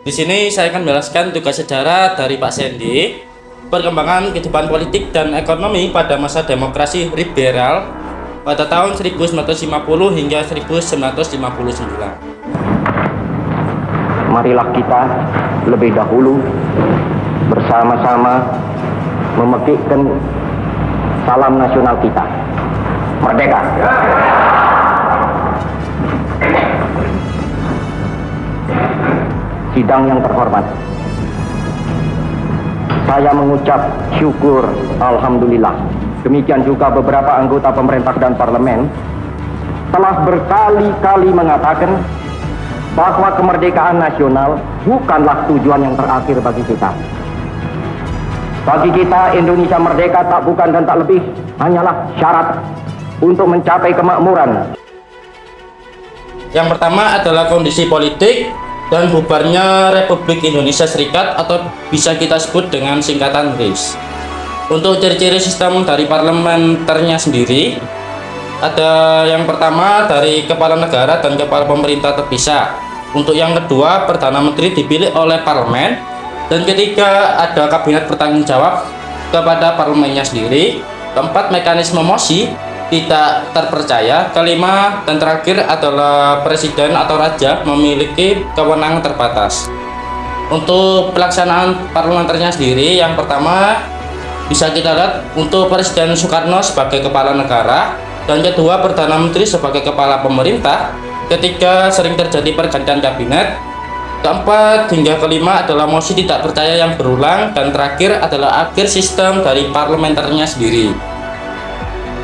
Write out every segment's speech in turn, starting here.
Di sini saya akan menjelaskan tugas sejarah dari Pak Sandy, perkembangan kehidupan politik dan ekonomi pada masa demokrasi liberal pada tahun 1950 hingga 1959. Marilah kita lebih dahulu bersama-sama memekikkan salam nasional kita. Merdeka! Sidang yang terhormat, saya mengucap syukur alhamdulillah. Demikian juga beberapa anggota pemerintah dan parlemen telah berkali-kali mengatakan bahwa kemerdekaan nasional bukanlah tujuan yang terakhir bagi kita. Bagi kita, Indonesia merdeka tak bukan dan tak lebih hanyalah syarat untuk mencapai kemakmuran. Yang pertama adalah kondisi politik dan bubarnya Republik Indonesia Serikat atau bisa kita sebut dengan singkatan RIS. Untuk ciri-ciri sistem dari parlementernya sendiri, ada yang pertama dari kepala negara dan kepala pemerintah terpisah. Untuk yang kedua, Perdana Menteri dipilih oleh parlemen. Dan ketiga, ada kabinet bertanggung jawab kepada parlemennya sendiri. Keempat, mekanisme mosi tidak terpercaya. Kelima dan terakhir adalah presiden atau raja memiliki kewenangan terbatas. Untuk pelaksanaan parlementernya sendiri, yang pertama bisa kita lihat untuk Presiden Soekarno sebagai kepala negara, dan kedua Perdana Menteri sebagai kepala pemerintah. Ketiga, sering terjadi pergantian kabinet. Keempat hingga kelima adalah mosi tidak percaya yang berulang, dan terakhir adalah akhir sistem dari parlementernya sendiri.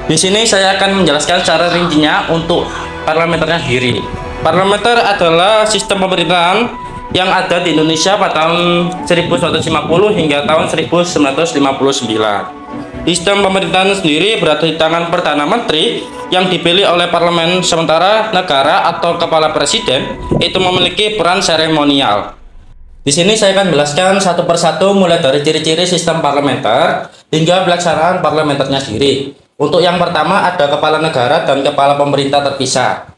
Di sini saya akan menjelaskan secara rincinya untuk parlementernya sendiri. Parlementer adalah sistem pemerintahan yang ada di Indonesia pada tahun 1950 hingga tahun 1959. Sistem pemerintahan sendiri berada di tangan Perdana Menteri yang dipilih oleh parlemen, sementara negara atau kepala presiden itu memiliki peran seremonial. Di sini saya akan menjelaskan satu persatu mulai dari ciri-ciri sistem parlementer hingga pelaksanaan parlementernya sendiri. Untuk yang pertama ada kepala negara dan kepala pemerintah terpisah.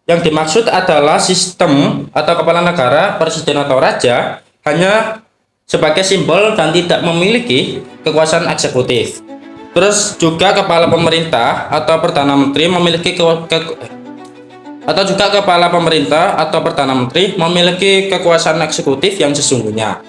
Yang dimaksud adalah sistem atau kepala negara, presiden atau raja hanya sebagai simbol dan tidak memiliki kekuasaan eksekutif. Terus juga kepala pemerintah atau Perdana Menteri memiliki kekuasaan eksekutif yang sesungguhnya.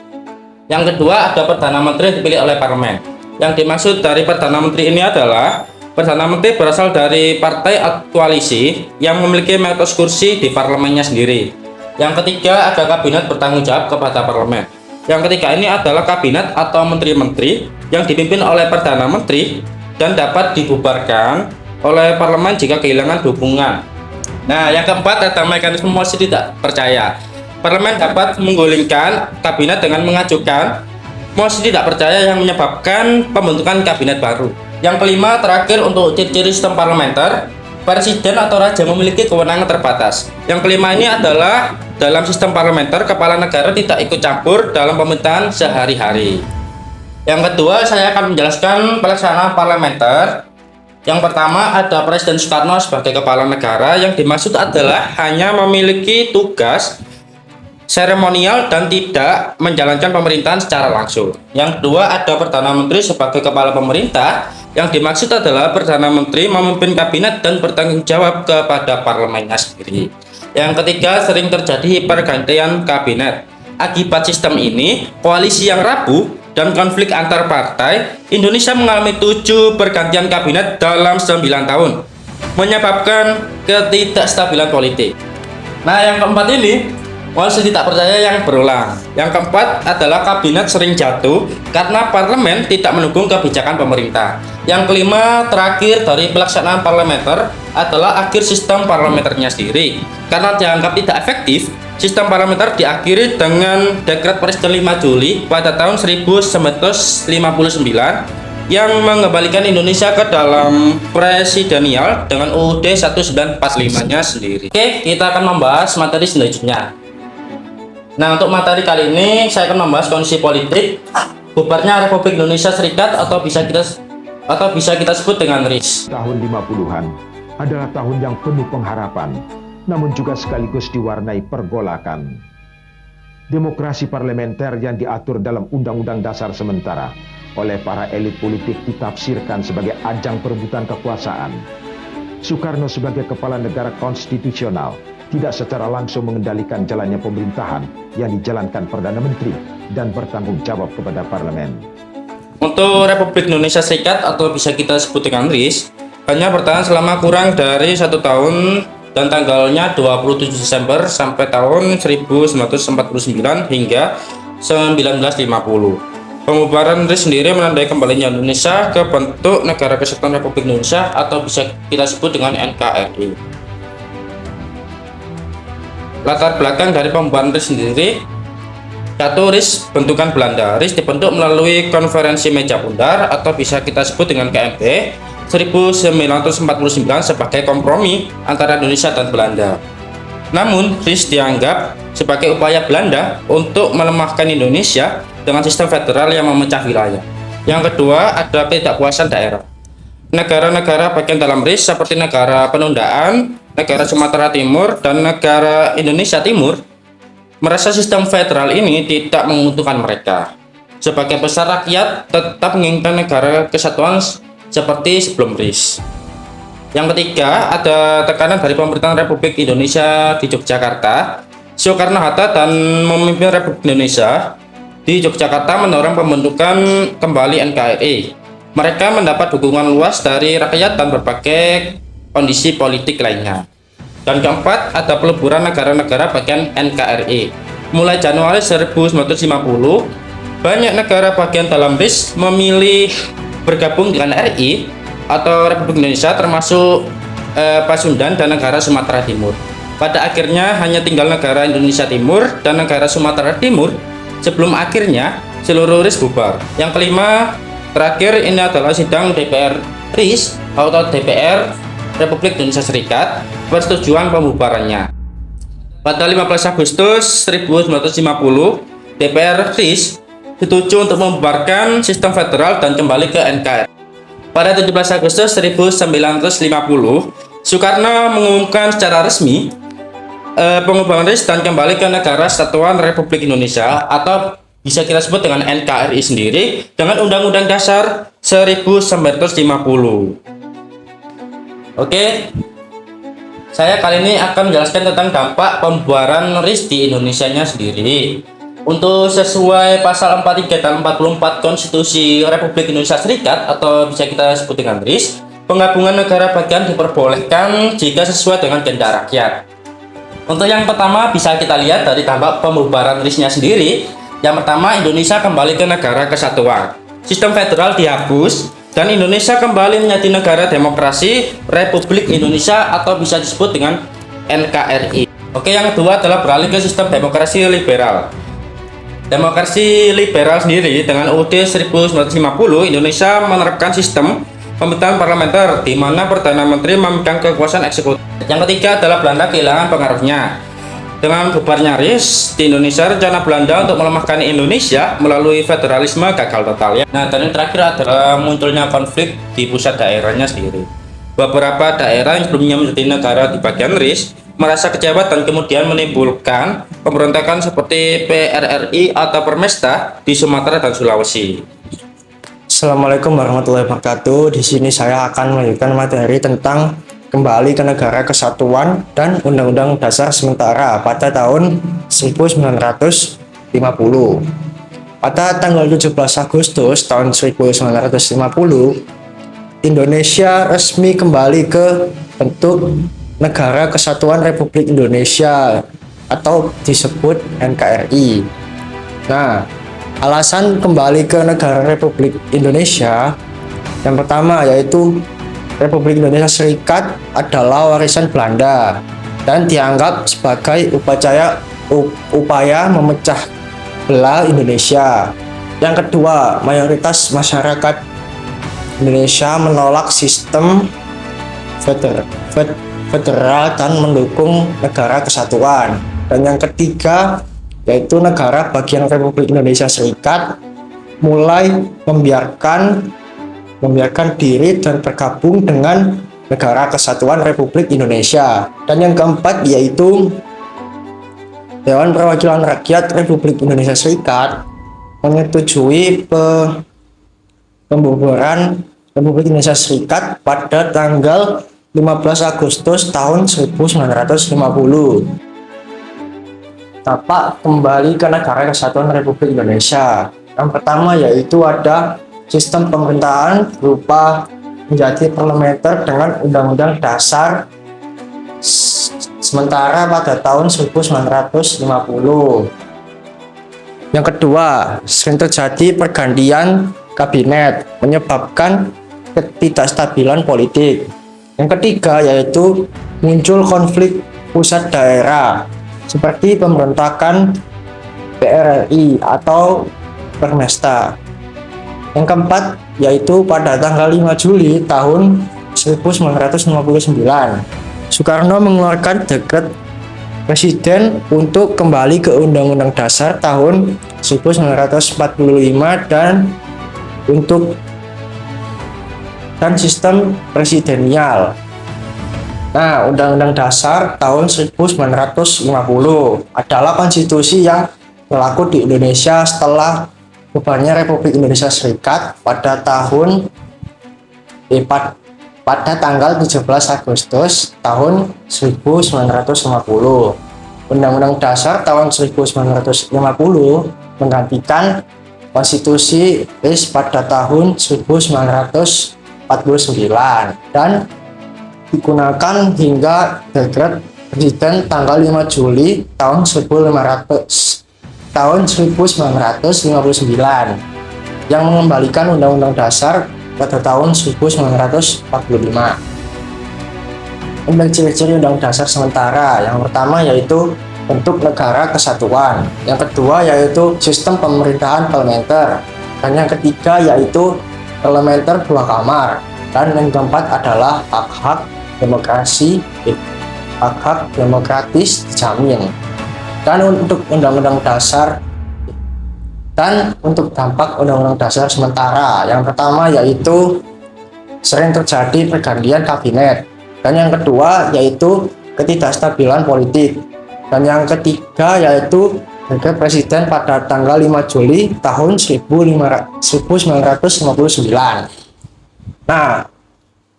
Yang kedua ada Perdana Menteri dipilih oleh parlemen. Yang dimaksud dari Perdana Menteri ini adalah Perdana Menteri berasal dari partai atau koalisi yang memiliki mayoritas kursi di parlemennya sendiri. Yang ketiga ada kabinet bertanggung jawab kepada parlemen. Yang ketiga ini adalah kabinet atau menteri-menteri yang dipimpin oleh Perdana Menteri dan dapat dibubarkan oleh parlemen jika kehilangan dukungan. Nah, yang keempat ada mekanisme mosi tidak percaya. Parlemen dapat menggulingkan kabinet dengan mengajukan mosi tidak percaya yang menyebabkan pembentukan kabinet baru. Yang kelima terakhir untuk ciri-ciri sistem parlementer, presiden atau raja memiliki kewenangan terbatas. Yang kelima ini adalah dalam sistem parlementer kepala negara tidak ikut campur dalam pemerintahan sehari-hari. Yang kedua saya akan menjelaskan pelaksanaan parlementer. Yang pertama ada Presiden Soekarno sebagai kepala negara, yang dimaksud adalah hanya memiliki tugas seremonial dan tidak menjalankan pemerintahan secara langsung. Yang kedua ada Perdana Menteri sebagai kepala pemerintah, yang dimaksud adalah Perdana Menteri memimpin kabinet dan bertanggung jawab kepada parlemennya sendiri. Yang ketiga sering terjadi pergantian kabinet. Akibat sistem ini, koalisi yang rapuh dan konflik antar partai, Indonesia mengalami 7 pergantian kabinet dalam 9 tahun, menyebabkan ketidakstabilan politik. Nah, yang keempat ini mosi tidak percaya yang berulang. Yang keempat adalah kabinet sering jatuh karena parlemen tidak mendukung kebijakan pemerintah. Yang kelima terakhir dari pelaksanaan parlementer adalah akhir sistem parlementernya sendiri. Karena dianggap tidak efektif, sistem parlementer diakhiri dengan dekret Presiden 5 Juli pada tahun 1959 yang mengembalikan Indonesia ke dalam presidensial dengan UUD 1945-nya sendiri. Oke, kita akan membahas materi selanjutnya. Nah, untuk materi kali ini saya akan membahas kondisi politik bubarnya Republik Indonesia Serikat atau bisa kita sebut dengan RIS. Tahun 50-an adalah tahun yang penuh pengharapan, namun juga sekaligus diwarnai pergolakan. Demokrasi parlementer yang diatur dalam Undang-Undang Dasar sementara oleh para elit politik ditafsirkan sebagai ajang perebutan kekuasaan. Soekarno sebagai kepala negara konstitusional tidak secara langsung mengendalikan jalannya pemerintahan yang dijalankan Perdana Menteri dan bertanggung jawab kepada parlemen. Untuk Republik Indonesia Serikat atau bisa kita sebut dengan RIS hanya bertahan selama kurang dari 1 tahun dan tanggalnya 27 Desember sampai tahun 1949 hingga 1950. Pembubaran RIS sendiri menandai kembalinya Indonesia ke bentuk Negara Kesatuan Republik Indonesia atau bisa kita sebut dengan NKRI. Latar belakang dari pembubaran RIS sendiri, satu, RIS bentukan Belanda. RIS dibentuk melalui Konferensi Meja Bundar atau bisa kita sebut dengan KMB 1949 sebagai kompromi antara Indonesia dan Belanda. Namun, RIS dianggap sebagai upaya Belanda untuk melemahkan Indonesia dengan sistem federal yang memecah wilayah. Yang kedua adalah ketidakpuasan daerah. Negara-negara bagian dalam RIS seperti negara penundaan, negara Sumatera Timur, dan negara Indonesia Timur merasa sistem federal ini tidak menguntungkan mereka. Sebagai besar rakyat tetap menginginkan negara kesatuan seperti sebelum RIS. Yang ketiga ada tekanan dari pemerintahan Republik Indonesia di Yogyakarta. Soekarno-Hatta dan memimpin Republik Indonesia di Yogyakarta mendorong pembentukan kembali NKRI. Mereka mendapat dukungan luas dari rakyat dan berbagai kondisi politik lainnya. Dan keempat, ada peleburan negara-negara bagian NKRI. Mulai Januari 1950, banyak negara bagian dalam RIS memilih bergabung dengan RI atau Republik Indonesia termasuk Pasundan dan negara Sumatera Timur. Pada akhirnya hanya tinggal negara Indonesia Timur dan negara Sumatera Timur sebelum akhirnya seluruh RIS bubar. Yang kelima, terakhir ini adalah sidang DPR RIS atau DPR Republik Indonesia Serikat persetujuan pembubarannya. Pada 15 Agustus 1950, DPR RIS setuju untuk membubarkan sistem federal dan kembali ke NKRI. Pada 17 Agustus 1950, Soekarno mengumumkan secara resmi pengubahan RIS dan kembali ke Negara Kesatuan Republik Indonesia atau bisa kita sebut dengan NKRI sendiri dengan Undang-Undang Dasar 1950. Oke, saya kali ini akan menjelaskan tentang dampak pembubaran RIS di Indonesianya sendiri. Untuk sesuai pasal 43 dan 44 Konstitusi Republik Indonesia Serikat atau bisa kita sebut dengan RIS, penggabungan negara bagian diperbolehkan jika sesuai dengan kehendak rakyat. Untuk yang pertama bisa kita lihat dari dampak pembubaran RIS-nya sendiri. Yang pertama, Indonesia kembali ke negara kesatuan. Sistem federal dihapus dan Indonesia kembali menjadi negara demokrasi Republik Indonesia atau bisa disebut dengan NKRI. Oke, yang kedua adalah beralih ke sistem demokrasi liberal. Demokrasi liberal sendiri dengan UUD 1950, Indonesia menerapkan sistem pemerintahan parlementer di mana Perdana Menteri memegang kekuasaan eksekutif. Yang ketiga adalah Belanda kehilangan pengaruhnya. Dengan bubarnya RIS di Indonesia, rencana Belanda untuk melemahkan Indonesia melalui federalisme gagal total ya. Nah, dan yang terakhir adalah munculnya konflik di pusat daerahnya sendiri. Beberapa daerah yang sebelumnya menjadi negara di bagian RIS merasa kecewa dan kemudian menimbulkan pemberontakan seperti PRRI atau Permesta di Sumatera dan Sulawesi. Assalamualaikum warahmatullahi wabarakatuh. Di sini saya akan melanjutkan materi tentang kembali ke negara kesatuan dan Undang-Undang Dasar sementara pada tahun 1950. Pada tanggal 17 Agustus tahun 1950, Indonesia resmi kembali ke bentuk Negara Kesatuan Republik Indonesia atau disebut NKRI. Nah, alasan kembali ke negara Republik Indonesia yang pertama yaitu Republik Indonesia Serikat adalah warisan Belanda dan dianggap sebagai upaya memecah belah Indonesia. Yang kedua, mayoritas masyarakat Indonesia menolak sistem federal dan mendukung negara kesatuan. Dan yang ketiga yaitu negara bagian Republik Indonesia Serikat mulai membiarkan diri dan bergabung dengan Negara Kesatuan Republik Indonesia. Dan yang keempat yaitu Dewan Perwakilan Rakyat Republik Indonesia Serikat menyetujui pembubaran Republik Indonesia Serikat pada tanggal 15 Agustus tahun 1950. Tapak kembali ke Negara Kesatuan Republik Indonesia. Yang pertama yaitu ada sistem pemerintahan berupa menjadi parlementer dengan Undang-Undang Dasar sementara pada tahun 1950. Yang kedua, sering terjadi pergantian kabinet menyebabkan ketidakstabilan politik. Yang ketiga yaitu muncul konflik pusat daerah seperti pemberontakan PRRI atau Permesta. Yang keempat yaitu pada tanggal 5 Juli tahun 1959 Soekarno mengeluarkan dekret presiden untuk kembali ke Undang-Undang Dasar tahun 1945 dan sistem presidensial. Nah, Undang-Undang Dasar tahun 1950 adalah konstitusi yang berlaku di Indonesia setelah bubarnya Republik Indonesia Serikat pada tanggal 17 Agustus tahun 1950. Undang-Undang Dasar tahun 1950 menggantikan konstitusi Inggris pada tahun 1949 dan digunakan hingga dekret presiden tanggal 5 Juli tahun 1959 yang mengembalikan Undang-Undang Dasar pada tahun 1945. Tentang ciri-ciri Undang-Undang Dasar sementara, yang pertama yaitu bentuk negara kesatuan, yang kedua yaitu sistem pemerintahan parlementer, dan yang ketiga yaitu parlementer dua kamar, dan yang keempat adalah hak-hak demokratis dijamin. Dan untuk dampak Undang-Undang Dasar sementara, yang pertama yaitu sering terjadi pergantian kabinet, dan yang kedua yaitu ketidakstabilan politik, dan yang ketiga yaitu dekret presiden pada tanggal 5 Juli tahun 1959. Nah,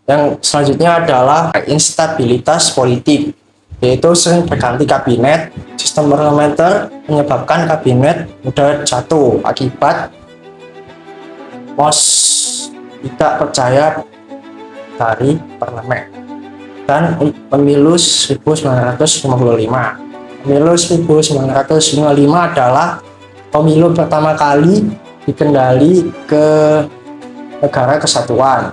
yang selanjutnya adalah instabilitas politik, yaitu sering berganti kabinet. Sistem parlementer menyebabkan kabinet mudah jatuh akibat tidak percaya dari parlemen. Dan pemilu 1955. Pemilu 1955 adalah pemilu pertama kali dikendali ke Negara Kesatuan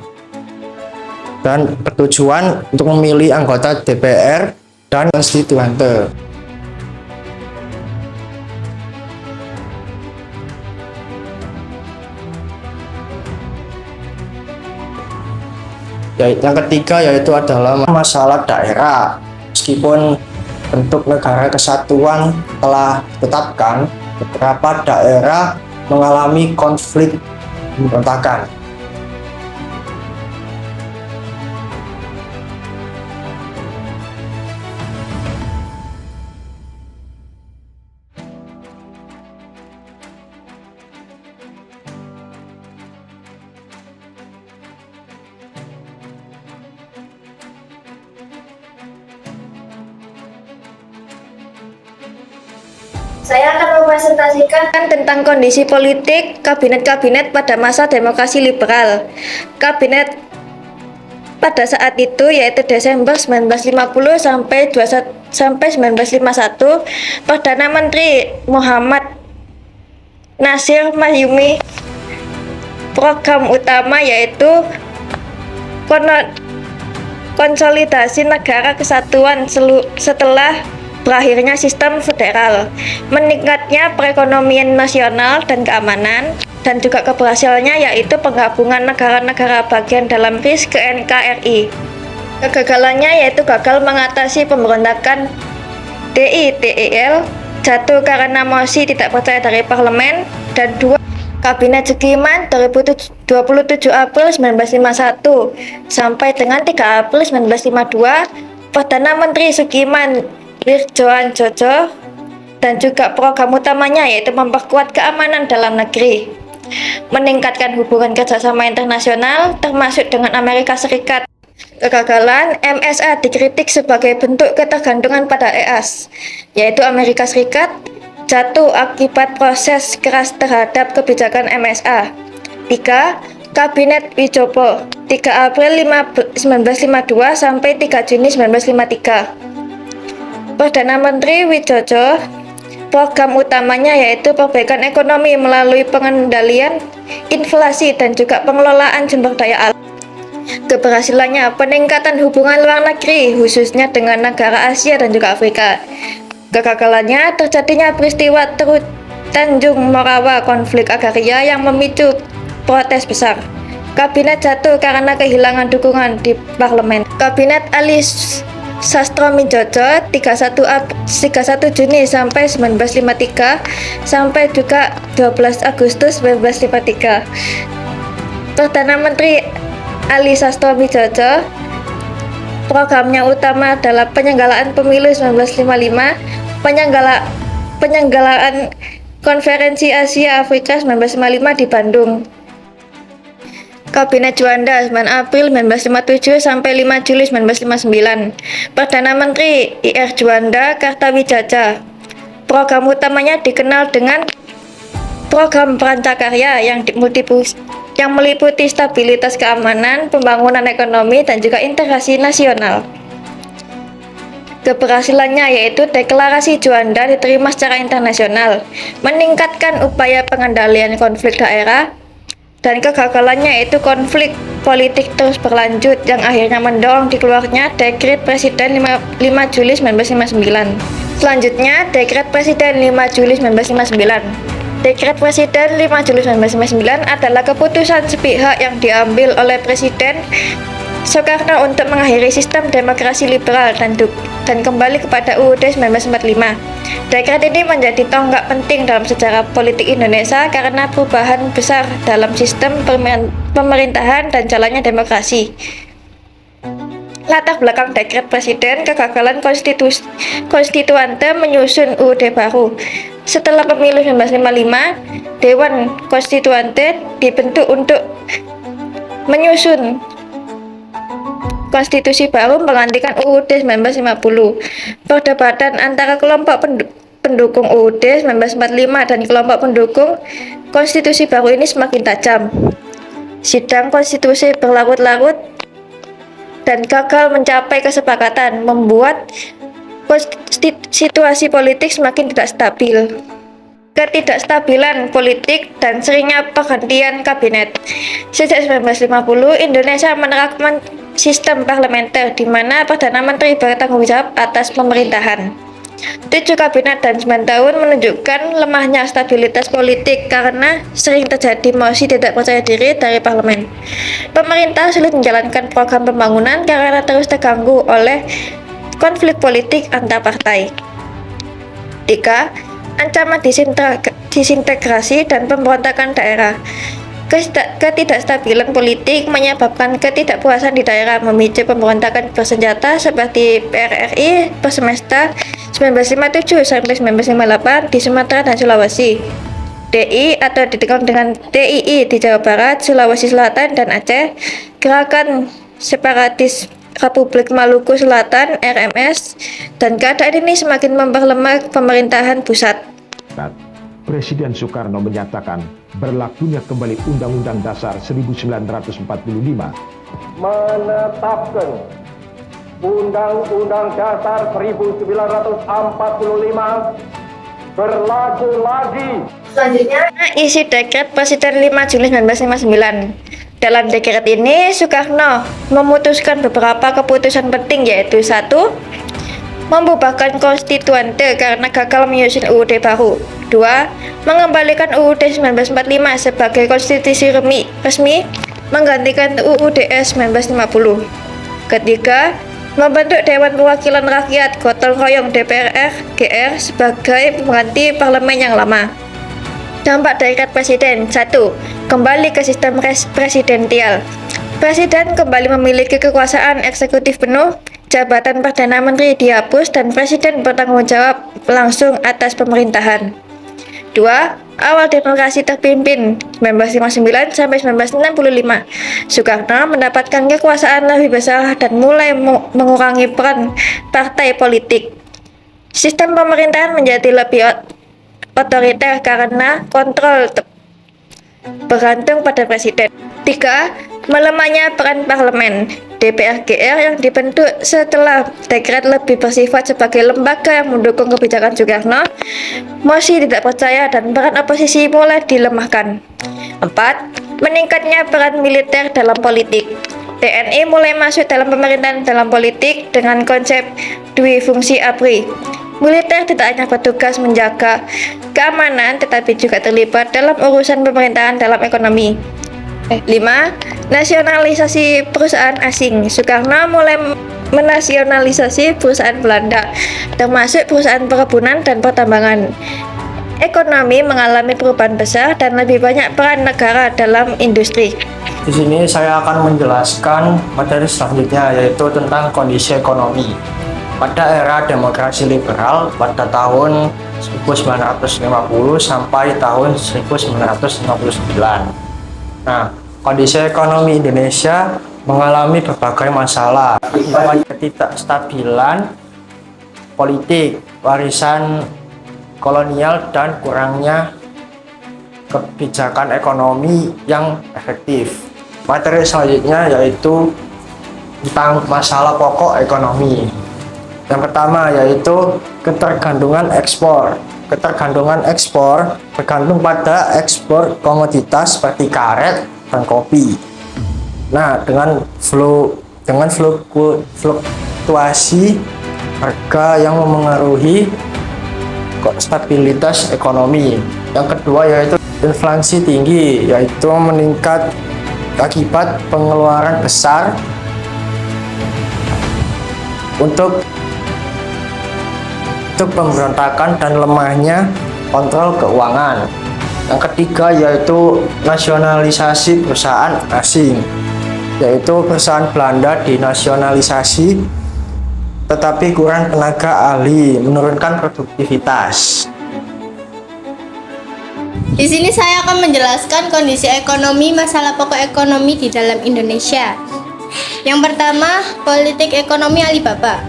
dan bertujuan untuk memilih anggota DPR dan konstituante. Yang ketiga yaitu adalah masalah daerah. Meskipun bentuk negara kesatuan telah ditetapkan, beberapa daerah mengalami konflik pemberontakan. Saya akan mempresentasikan tentang kondisi politik kabinet-kabinet pada masa demokrasi liberal. Kabinet pada saat itu yaitu Desember 1950 sampai 1951, Perdana Menteri Muhammad Nasir Mahyumi. Program utama yaitu konsolidasi negara kesatuan setelah berakhirnya sistem federal, meningkatnya perekonomian nasional dan keamanan, dan juga keberhasilannya yaitu penggabungan negara-negara bagian dalam BRICS ke NKRI. Kegagalannya yaitu gagal mengatasi pemberontakan DITEL, jatuh karena mosi tidak percaya dari parlemen, dan dua Kabinet Sukiman 27 April 1951 sampai dengan 3 April 1952, Perdana Menteri Sukiman Wirjoanjojo dan juga program utamanya yaitu memperkuat keamanan dalam negeri, meningkatkan hubungan kerjasama internasional termasuk dengan Amerika Serikat. Kegagalan MSA dikritik sebagai bentuk ketergantungan pada EAS, yaitu Amerika Serikat, jatuh akibat proses keras terhadap kebijakan MSA. 3. Kabinet Wijopo 3 April 1952 sampai 3 Juni 1953. Perdana Menteri Wijojo, program utamanya yaitu perbaikan ekonomi melalui pengendalian inflasi dan juga pengelolaan sumber daya alam. Keberhasilannya peningkatan hubungan luar negeri khususnya dengan negara Asia dan juga Afrika. Kegagalannya terjadinya peristiwa Tanjung Morawa konflik agraria yang memicu protes besar. Kabinet jatuh karena kehilangan dukungan di parlemen. Kabinet Ali Sastromijojo 31 Juni sampai 1953 sampai juga 12 Agustus 1953. Perdana Menteri Ali Sastromijojo, programnya utama adalah penyelenggaraan pemilu 1955, penyelenggaraan Konferensi Asia Afrika 1955 di Bandung. Kabinet Juanda 9 April 1957 sampai 5 Juli 1959. Perdana Menteri IR Juanda Kartawijaya. Program utamanya dikenal dengan program Prancakarya yang meliputi stabilitas keamanan, pembangunan ekonomi, dan juga integrasi nasional. Keberhasilannya yaitu deklarasi Juanda diterima secara internasional, meningkatkan upaya pengendalian konflik daerah, dan kegagalannya yaitu konflik politik terus berlanjut yang akhirnya mendorong dikeluarnya Dekret Presiden 5 Juli 1959. Selanjutnya, Dekret Presiden 5 Juli 1959. Dekret Presiden 5 Juli 1959 adalah keputusan sepihak yang diambil oleh Presiden Soekarno untuk mengakhiri sistem demokrasi liberal dan kembali kepada UUD 1945. Dekret ini menjadi tonggak penting dalam sejarah politik Indonesia karena perubahan besar dalam sistem pemerintahan dan jalannya demokrasi. Latar belakang Dekret Presiden, kegagalan konstituante menyusun UUD baru. Setelah pemilu 1955, Dewan Konstituante dibentuk untuk menyusun konstitusi baru menggantikan UUD 1950. Perdebatan antara kelompok pendukung UUD 1945 dan kelompok pendukung konstitusi baru ini semakin tajam. Sidang konstitusi berlarut-larut dan gagal mencapai kesepakatan, membuat situasi politik semakin tidak stabil. Ketidakstabilan politik dan seringnya pergantian kabinet. Sejak 1950, Indonesia menerapkan sistem parlementer di mana Perdana Menteri bertanggung jawab atas pemerintahan. 7 kabinet dan 9 tahun menunjukkan lemahnya stabilitas politik karena sering terjadi mosi tidak percaya diri dari parlemen. Pemerintah sulit menjalankan program pembangunan karena terus terganggu oleh konflik politik antar partai. 3. Ancaman disintegrasi dan pemberontakan daerah. Ketidakstabilan politik menyebabkan ketidakpuasan di daerah, memicu pemberontakan bersenjata seperti PRRI Persemesta 1957 sampai 1958 di Sumatera dan Sulawesi. DI atau dikenal dengan DII di Jawa Barat, Sulawesi Selatan, dan Aceh. Gerakan Separatis Republik Maluku Selatan (RMS), dan keadaan ini semakin memperlemah pemerintahan pusat. Presiden Soekarno menyatakan berlakunya kembali Undang-Undang Dasar 1945, menetapkan Undang-Undang Dasar 1945 berlaku lagi. Selanjutnya, isi Dekret Presiden 5 Juli 1959. Dalam dekret ini, Soekarno memutuskan beberapa keputusan penting, yaitu 1. Membubarkan konstituante karena gagal menyusun UUD baru. 2. Mengembalikan UUD 1945 sebagai konstitusi resmi, menggantikan UUDS 1950. 3. Membentuk Dewan Perwakilan Rakyat gotong royong DPR GR sebagai pengganti parlemen yang lama. Dampak Dekret Presiden. 1. Kembali ke sistem presidensial. Presiden kembali memiliki kekuasaan eksekutif penuh, jabatan Perdana Menteri dihapus dan Presiden bertanggung jawab langsung atas pemerintahan. 2. Awal demokrasi terpimpin 1959 sampai 1965. Soekarno mendapatkan kekuasaan lebih besar dan mulai mengurangi peran partai politik. Sistem pemerintahan menjadi lebih otoriter karena kontrol bergantung pada presiden. 3. Melemahnya peran parlemen. DPR GR yang dibentuk setelah dekret lebih bersifat sebagai lembaga yang mendukung kebijakan Soekarno, mosi tidak percaya dan peran oposisi mulai dilemahkan. 4. Meningkatnya peran militer dalam politik. TNI mulai masuk dalam pemerintahan dalam politik dengan konsep dui fungsi ABRI. Militer tidak hanya bertugas menjaga keamanan tetapi juga terlibat dalam urusan pemerintahan dalam ekonomi. 5. Nasionalisasi perusahaan asing. Soekarno mulai menasionalisasi perusahaan Belanda, termasuk perusahaan perkebunan dan pertambangan. Ekonomi mengalami perubahan besar dan lebih banyak peran negara dalam industri. Di sini saya akan menjelaskan materi selanjutnya, yaitu tentang kondisi ekonomi. Pada era demokrasi liberal pada tahun 1950 sampai tahun 1959. Nah, kondisi ekonomi Indonesia mengalami berbagai masalah, ketidakstabilan politik, warisan kolonial, dan kurangnya kebijakan ekonomi yang efektif. Materi selanjutnya yaitu tentang masalah pokok ekonomi. Yang pertama yaitu ketergantungan ekspor. Ketergantungan ekspor bergantung pada ekspor komoditas seperti karet dan kopi. Nah, dengan fluktuasi harga yang memengaruhi stabilitas ekonomi. Yang kedua yaitu inflasi tinggi, yaitu meningkat akibat pengeluaran besar untuk pemberontakan dan lemahnya kontrol keuangan. Yang ketiga yaitu nasionalisasi perusahaan asing, yaitu perusahaan Belanda dinasionalisasi tetapi kurang tenaga ahli, menurunkan produktivitas. Di sini saya akan menjelaskan kondisi ekonomi, masalah pokok ekonomi di dalam Indonesia. Yang pertama, politik ekonomi Alibaba.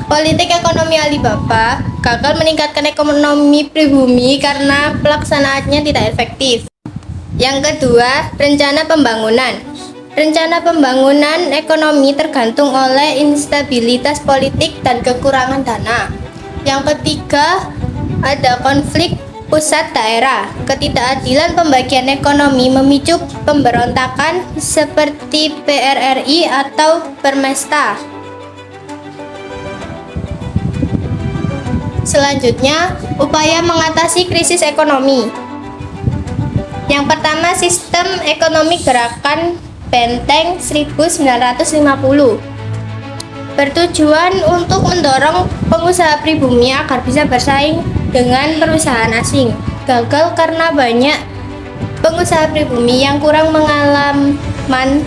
Politik ekonomi Alibaba gagal meningkatkan ekonomi pribumi karena pelaksanaannya tidak efektif. Yang kedua, rencana pembangunan. Rencana pembangunan ekonomi tergantung oleh instabilitas politik dan kekurangan dana. Yang ketiga, ada konflik pusat daerah. Ketidakadilan pembagian ekonomi memicu pemberontakan seperti PRRI atau Permesta. Selanjutnya, upaya mengatasi krisis ekonomi. Yang pertama, sistem ekonomi gerakan Benteng 1950 bertujuan untuk mendorong pengusaha pribumi agar bisa bersaing dengan perusahaan asing. Gagal karena banyak pengusaha pribumi yang kurang pengalaman.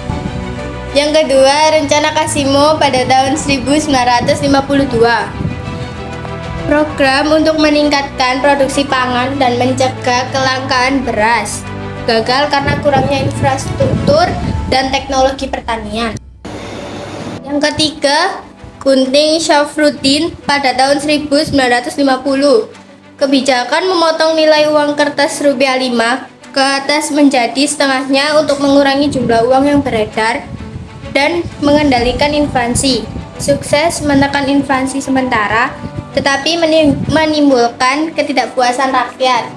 Yang kedua, rencana Kasimo pada tahun 1952. Program untuk meningkatkan produksi pangan dan mencegah kelangkaan beras. Gagal karena kurangnya infrastruktur dan teknologi pertanian. Yang ketiga, Gunting Syafruddin pada tahun 1950. Kebijakan memotong nilai uang kertas rupiah 5 ke atas menjadi setengahnya untuk mengurangi jumlah uang yang beredar dan mengendalikan inflasi. Sukses menekan inflasi sementara, tetapi menimbulkan ketidakpuasan rakyat.